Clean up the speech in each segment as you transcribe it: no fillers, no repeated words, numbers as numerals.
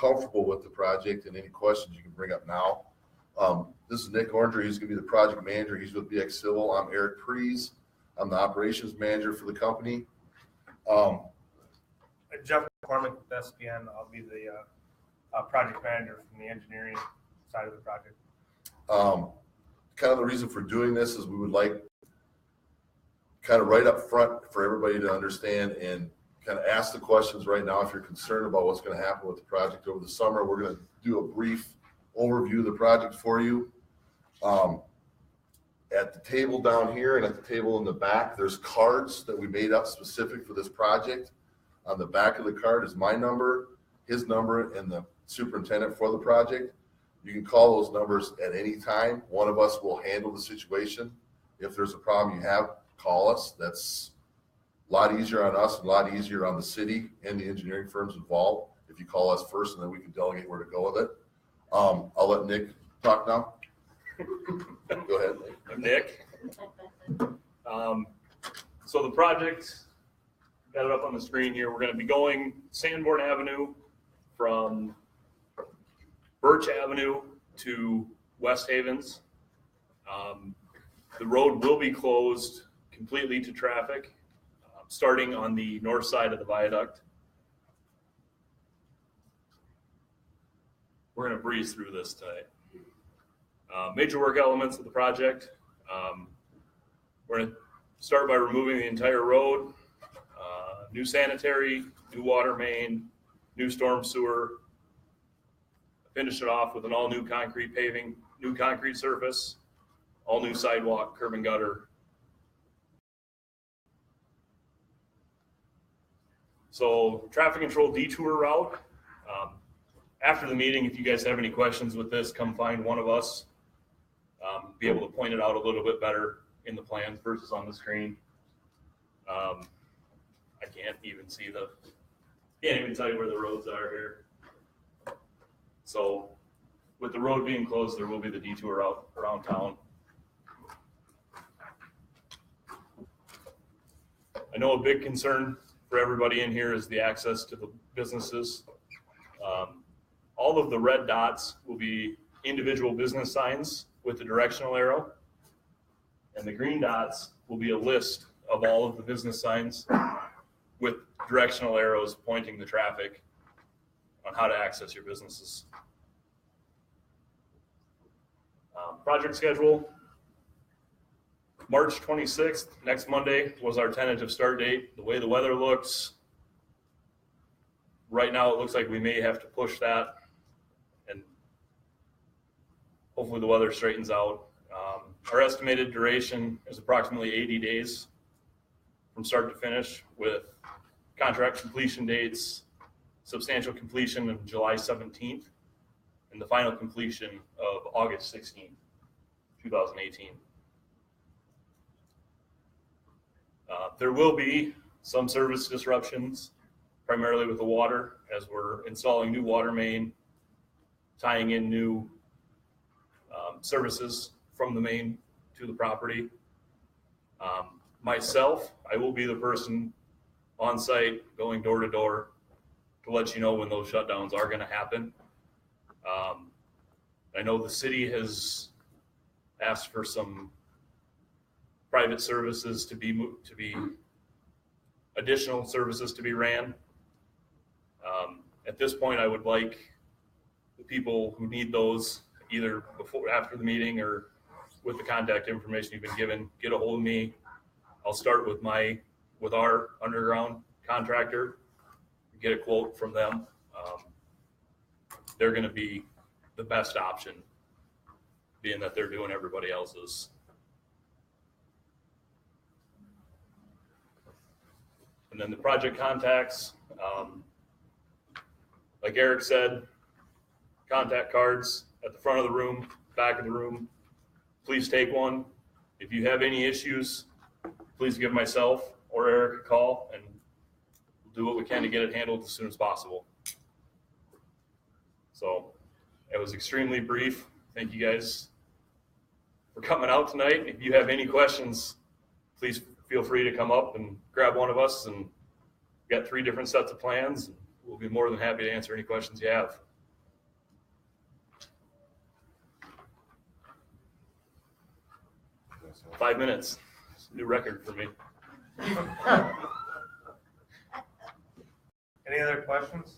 comfortable with the project and any questions you can bring up now. This is Nick Oranger. He's going to be the project manager. He's with BX Civil. I'm Eric Prees. I'm the operations manager for the company. Jeff McCormick with SPN. I'll be the project manager from the engineering side of the project. Kind of the reason for doing this is we would like kind of right up front for everybody to understand and kind of ask the questions right now. If you're concerned about what's going to happen with the project over the summer, we're going to do a brief overview of the project for you. At the table down here and at the table in the back, there's cards that we made up specific for this project. On the back of the card is my number, his number, and the superintendent for the project. You can call those numbers at any time. One of us will handle the situation. If there's a problem you have, call us. That's a lot easier on us and a lot easier on the city and the engineering firms involved if you call us first, and then we can delegate where to go with it. I'll let Nick talk now. Go ahead, Nick. I'm Nick. So the project, got it up on the screen here. We're going to be going Sanborn Avenue from Birch Avenue to West Havens. The road will be closed completely to traffic, starting on the north side of the viaduct. We're going to breeze through this tonight. Major work elements of the project. We're going to start by removing the entire road, new sanitary, new water main, new storm sewer. Finish it off with an all new concrete paving, new concrete surface, all new sidewalk, curb and gutter. So traffic control detour route. After the meeting, if you guys have any questions with this, come find one of us. Be able to point it out a little bit better in the plans versus on the screen. I can't even tell you where the roads are here. So with the road being closed, there will be the detour route around town. I know a big concern for everybody in here is the access to the businesses. All of the red dots will be individual business signs with the directional arrow, and the green dots will be a list of all of the business signs with directional arrows pointing the traffic on how to access your businesses. Project schedule, March 26th, next Monday, was our tentative start date. The way the weather looks, right now it looks like we may have to push that, and hopefully the weather straightens out. Our estimated duration is approximately 80 days from start to finish, with contract completion dates, substantial completion of July 17th, and the final completion of August 16th, 2018. There will be some service disruptions, primarily with the water, as we're installing new water main, tying in new services from the main to the property. Myself, I will be the person on site going door to door to let you know when those shutdowns are going to happen. I know the city has asked for some private services to be additional services to be ran. At this point, I would like the people who need those, either before, after the meeting, or with the contact information you've been given, get a hold of me. I'll start with our underground contractor, get a quote from them. They're going to be the best option, being that they're doing everybody else's. And then the project contacts, like Eric said, contact cards at the front of the room, back of the room. Please take one. If you have any issues, please give myself or Eric a call, and we'll do what we can to get it handled as soon as possible. So it was extremely brief. Thank you guys for coming out tonight. If you have any questions, please feel free to come up and grab one of us, and we've got 3 different sets of plans. We'll be more than happy to answer any questions you have. 5 minutes. New record for me. Any other questions?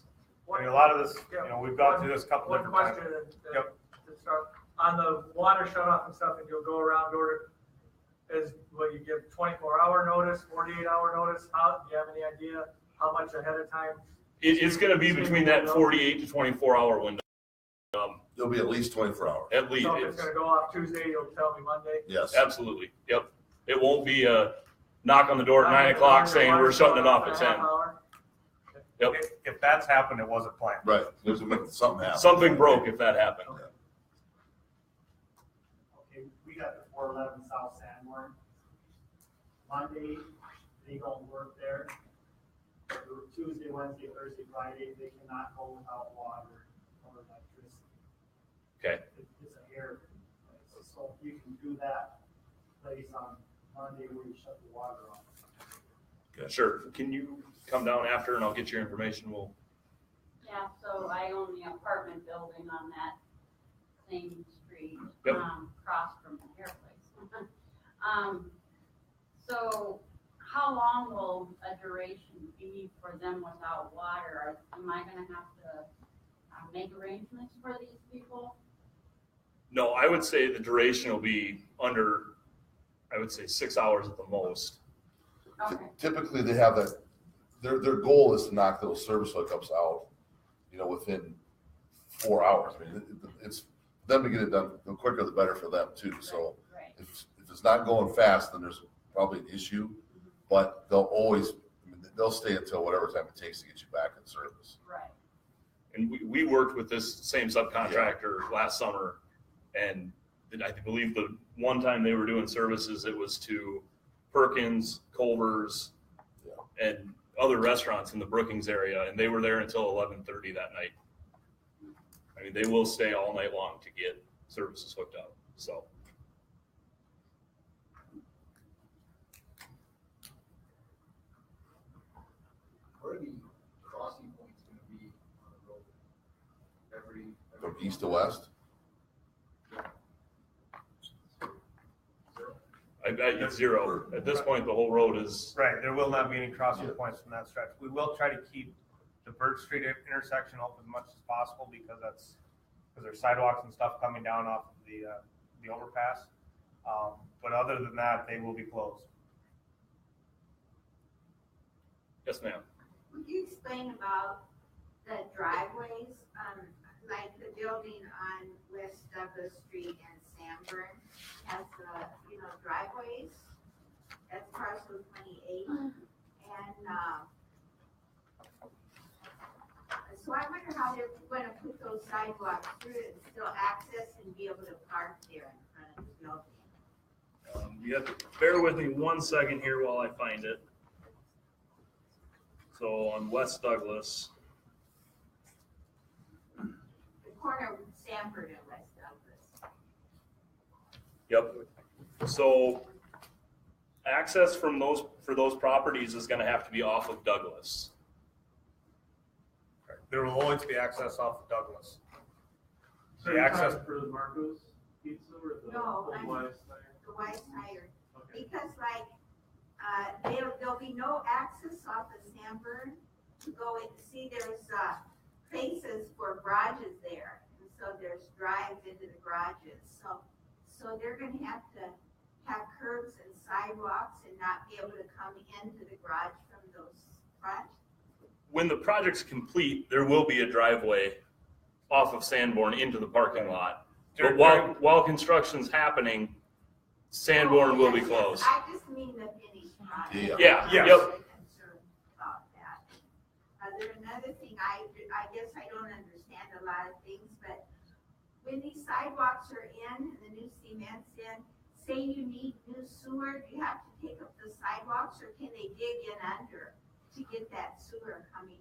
I mean, a lot of this, we've gone through this a couple One different times. question Yep. to start, on the water shut off and stuff, and you'll go around order, will you give 24-hour notice, 48-hour notice? Do you have any idea how much ahead of time? It's going to be between that 48 to 24 hour window. It'll be at least 24 hours. At least. So if it's gonna go off Tuesday, you'll tell me Monday? Yes. Absolutely. Yep. It won't be a knock on the door at 9 o'clock saying we're shutting it off at 10. Yep. If that's happened, it wasn't planned. Right. There's something happen. Something broke if that happened. Okay, we got the 411 South Sanborn. Monday, they don't work there. Tuesday, Wednesday, Thursday, Friday, they cannot go without water or electricity. Okay. It's an air place. So if you can do that place on Monday where you shut the water off. Sure. Can you come down after and I'll get your information? Yeah, so I own the apartment building on that same street, Yep. Across from the hair place. So how long will a duration be for them without water? Am I gonna have to make arrangements for these people? No, I would say the duration will be under, I would say 6 hours at the most. Okay, Typically, they have that, their goal is to knock those service hookups out, within 4 hours. I mean, it's them to get it done, the quicker the better for them too. So right. if it's not going fast, then there's probably an issue, but they'll stay until whatever time it takes to get you back in service. Right. And we worked with this same subcontractor last summer, and I believe the one time they were doing services, it was to Perkins, Culver's, and other restaurants in the Brookings area, and they were there until 11:30 that night. I mean, they will stay all night long to get services hooked up. So Where are the crossing points gonna be on the road? From east to west, I bet you 0. At this point, the whole road is, Right, there will not be any crossing points from that stretch. We will try to keep the Birch Street intersection open as much as possible because there's sidewalks and stuff coming down off of the overpass. But other than that, they will be closed. yes, ma'am. Would you explain about the driveways, like the building on West Douglas Street and Sanborn has, driveways? That's parcel 28. And, so I wonder how they're gonna put those sidewalks through and still access and be able to park there in front of the building. You have to bear with me 1 second here while I find it. So on West Douglas, The corner of Sanford and West Douglas. Yep. So access for those properties is going to have to be off of Douglas. There will always be access off of Douglas. So The you're access, talking for the Marcos Pizza or the No, old I'm- Wise Tire? The Wise Tire. Okay. Because there'll be no access off of Sanborn to go and see there's, places for garages there. And so there's drives into the garages. So they're gonna have to have curbs and sidewalks and not be able to come into the garage from those front. When the project's complete, there will be a driveway off of Sanborn into the parking lot. But while construction's happening, Sanborn will be closed. I just mean the finished product. Yeah, Yes. yep. I'm concerned about that. There's another thing, I guess I don't understand a lot of things, but when these sidewalks are in, and the new cement's in, say you need new sewer, do you have to take up the sidewalks, or can they dig in under to get that sewer coming?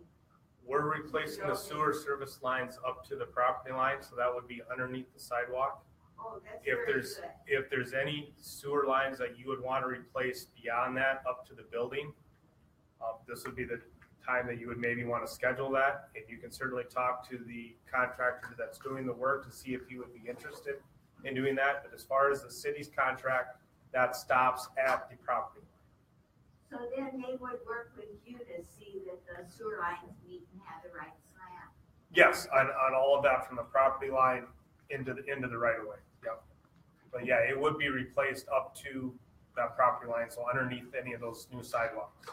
we're replacing the sewer service lines up to the property line, so that would be underneath the sidewalk. Oh, that's If very there's, good. if there's any sewer lines that you would want to replace beyond that up to the building, this would be the time that you would maybe want to schedule that. And you can certainly talk to the contractor that's doing the work to see if he would be interested in doing that. But as far as the city's contract, that stops at the property. So then they would work with you to see that the sewer lines meet and have the right slant. Yes, on all of that from the property line into the right of way. Yep. But yeah, it would be replaced up to that property line, so underneath any of those new sidewalks.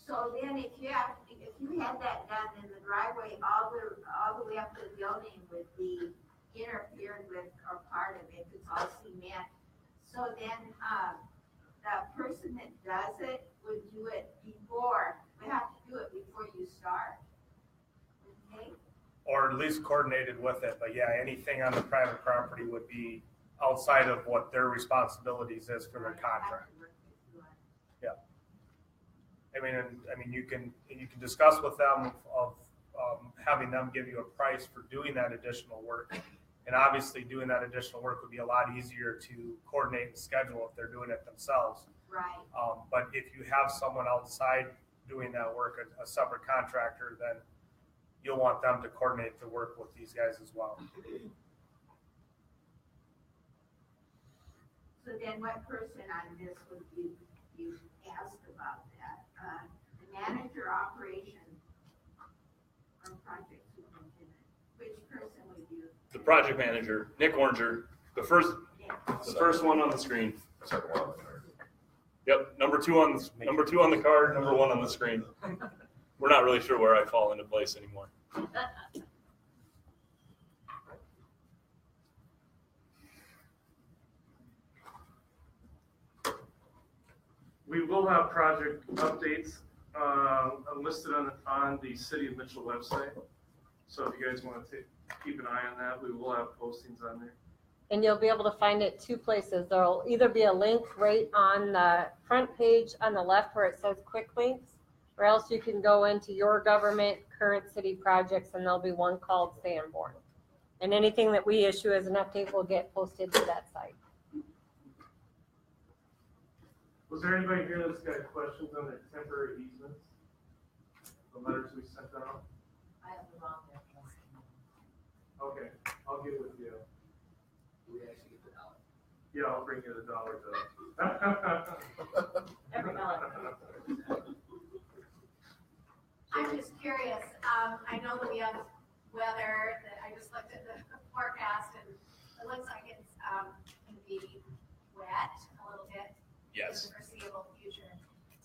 So then if you had that done in the driveway, all the way up to the building would be interfered with, or part of it, it's all cement. So then, the person that does it would do it before, we have to do it before you start. Okay? Or at least coordinated with it, but yeah, anything on the private property would be outside of what their responsibilities is for their contract. I mean, you can discuss with them of having them give you a price for doing that additional work. And obviously doing that additional work would be a lot easier to coordinate and schedule if they're doing it themselves. Right. But if you have someone outside doing that work, a separate contractor, then you'll want them to coordinate the work with these guys as well. So then what person on this would you ask about that? The manager operation or project superintendent? Which person would you? The project manager, Nick Oranger, the first one on the screen. Second one on the card. Yep, number two on the card, number 1 on the screen. We're not really sure where I fall into place anymore. We will have project updates listed on the City of Mitchell website. So if you guys want to keep an eye on that, we will have postings on there. And you'll be able to find it 2 places. There'll either be a link right on the front page on the left where it says quick links, or else you can go into your government current city projects and there'll be one called Sanborn. And anything that we issue as an update will get posted to that site. Was there anybody here that's got questions on the temporary easements? The letters we sent out? I have the wrong there. Okay, I'll get with you. We actually get the dollar. Yeah, I'll bring you the dollar bill. Every dollar. I'm just curious, I know that we have weather, that I just looked at the forecast and it looks like it's, gonna be wet a little bit. Yes. In the foreseeable future.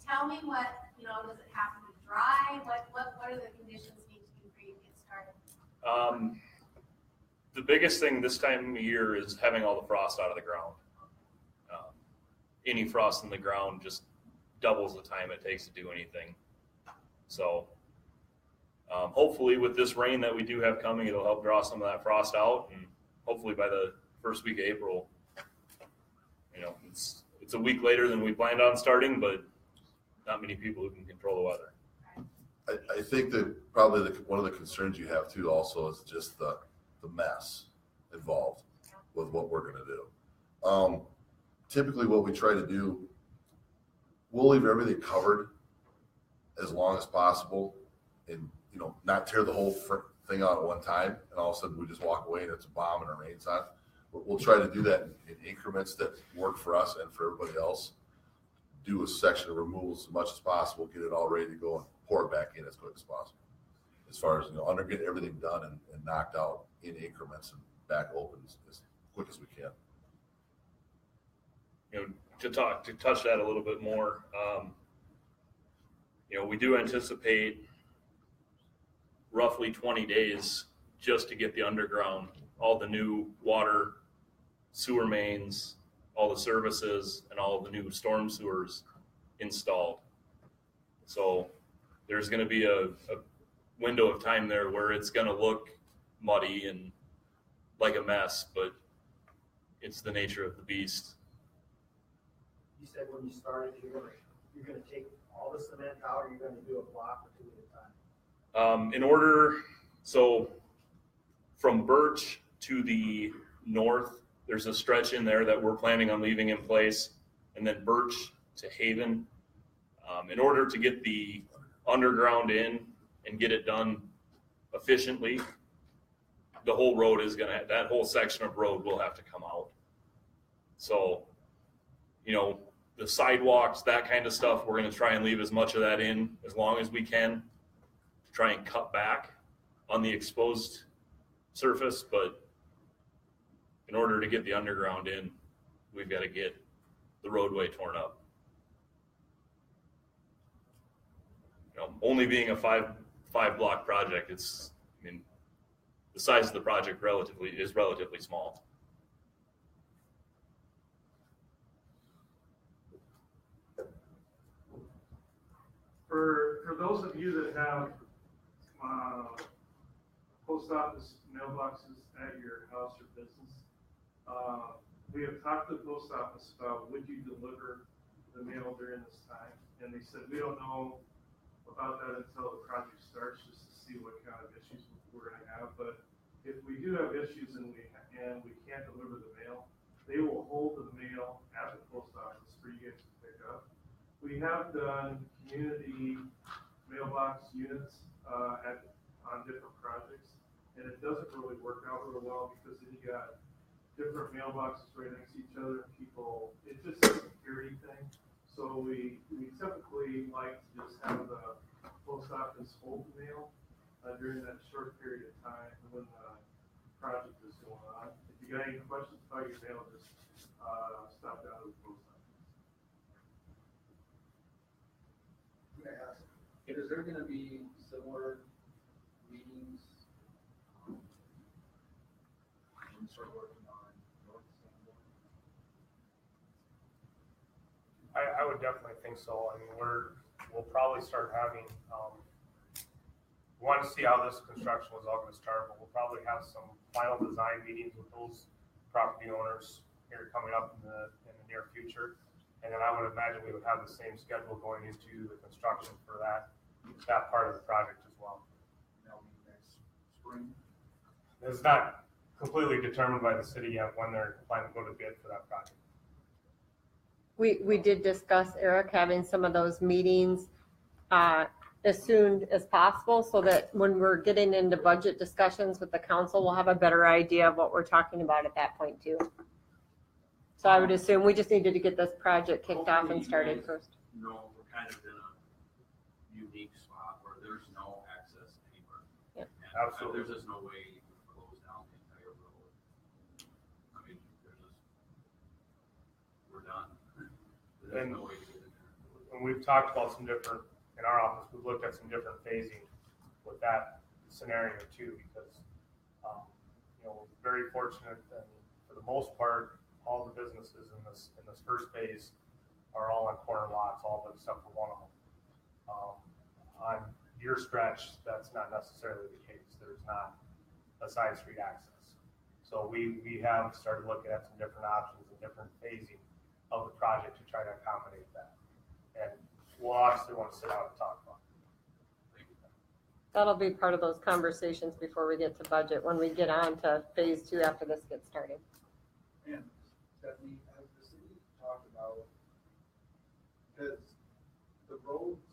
Tell me what, does it have to be dry? What are the conditions need to be for you to get started? The biggest thing this time of year is having all the frost out of the ground. Any frost in the ground just doubles the time it takes to do anything. So hopefully with this rain that we do have coming, it'll help draw some of that frost out, and hopefully by the first week of April, it's a week later than we planned on starting, but not many people who can control the weather. I think that probably one of the concerns you have too also is just the mess involved with what we're going to do. Typically what we try to do, we'll leave everything covered as long as possible and, not tear the whole thing out at one time. And all of a sudden we just walk away and it's a bomb and it rains on. We'll try to do that in increments that work for us and for everybody else. Do a section of removals as much as possible, get it all ready to go and pour it back in as quick as possible. As far as, get everything done and knocked out in increments and back open as quick as we can. To touch that a little bit more, we do anticipate roughly 20 days just to get the underground, all the new water, sewer mains, all the services, and all of the new storm sewers installed. So there's going to be a window of time there where it's going to look muddy and like a mess, but it's the nature of the beast. You said when you started, you're gonna take all the cement out, or you're gonna do a block or 2 at a time? So from Birch to the north, there's a stretch in there that we're planning on leaving in place, and then Birch to Haven. In order to get the underground in and get it done efficiently, the whole road is that whole section of road will have to come out. So, you know, the sidewalks, that kind of stuff, we're gonna try and leave as much of that in as long as we can to try and cut back on the exposed surface, but in order to get the underground in, we've got to get the roadway torn up. You know, only being a five block project, I mean, the size of the project is relatively small. For those of you that have post office mailboxes at your house or business, we have talked to the post office about would you deliver the mail during this time, and they said we don't know about that until the project starts, just to see what kind of issues we're going to have. But if we do have issues and we can't deliver the mail, they will hold the mail at the post office for you guys to pick up. We have done community mailbox units on different projects, and it doesn't really work out real well because then you got different mailboxes right next to each other, and people, it's just a security thing. So we typically like to just have the post office hold the mail during that short period of time when the project is going on. If you got any questions about your mail, just stop down to the post office. I'm gonna ask, is there gonna be similar meetings, when we start working on North Sanborn? I would definitely think so. I mean, we'll probably start having, we want to see how this construction was all going to start, but we'll probably have some final design meetings with those property owners here coming up in the near future. And then I would imagine we would have the same schedule going into the construction for that part of the project as well. That'll be next spring. It's not completely determined by the city yet when they're planning to go to bid for that project. We did discuss, Eric, having some of those meetings as soon as possible so that when we're getting into budget discussions with the council, we'll have a better idea of what we're talking about at that point too. So I would assume we just needed to get this project kicked off and started first. No, we're kind of in a unique spot where there's no access anywhere. Yep. And Absolutely. there's just no way you can close down the entire road. I mean, we're done. There's no way to get in there. And we've talked about some different, in our office, we've looked at some different phasing with that scenario too, because, you know, very fortunate and for the most part, all the businesses in this first phase are all on corner lots, all but except for one of them. On your stretch, that's not necessarily the case. There's not a side street access. So we have started looking at some different options and different phasing of the project to try to accommodate that. And we'll obviously want to sit down and talk about it. That'll be part of those conversations before we get to budget, when we get on to phase 2 after this gets started. And Stephanie, has the city talked about, because the roads,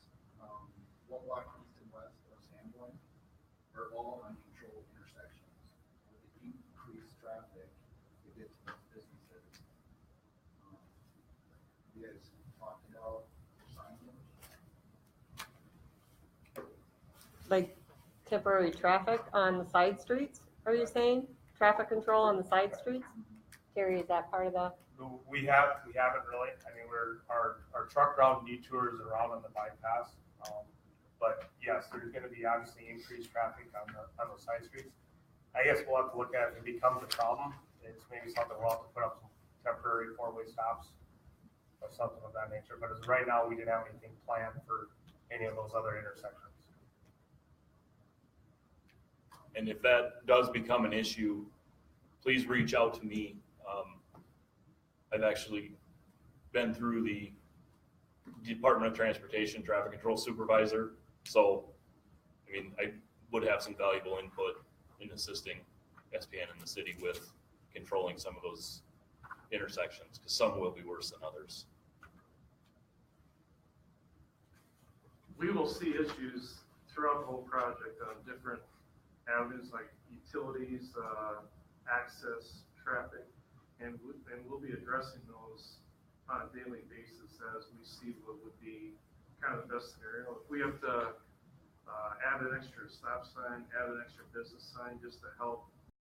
one block east and west of Sanborn are all uncontrolled intersections. With the increased traffic to get to those businesses. You guys talked about signage? Like temporary traffic on the side streets, are you saying? Traffic control on the side streets? Terry, is that part of the? We haven't really. I mean, our truck route detours are out on the bypass. But yes, there's going to be obviously increased traffic on those side streets. I guess we'll have to look at it if it becomes a problem. It's maybe something we'll have to put up some temporary 4-way stops or something of that nature. But as of right now, we didn't have anything planned for any of those other intersections. And if that does become an issue, please reach out to me. I've actually been through the Department of Transportation Traffic Control Supervisor. So, I mean, I would have some valuable input in assisting SPN and the city with controlling some of those intersections, because some will be worse than others. We will see issues throughout the whole project on different avenues like utilities, access, traffic, and we'll be addressing those on a daily basis as we see what would be kind of the best scenario. If we have to add an extra stop sign, add an extra business sign just to help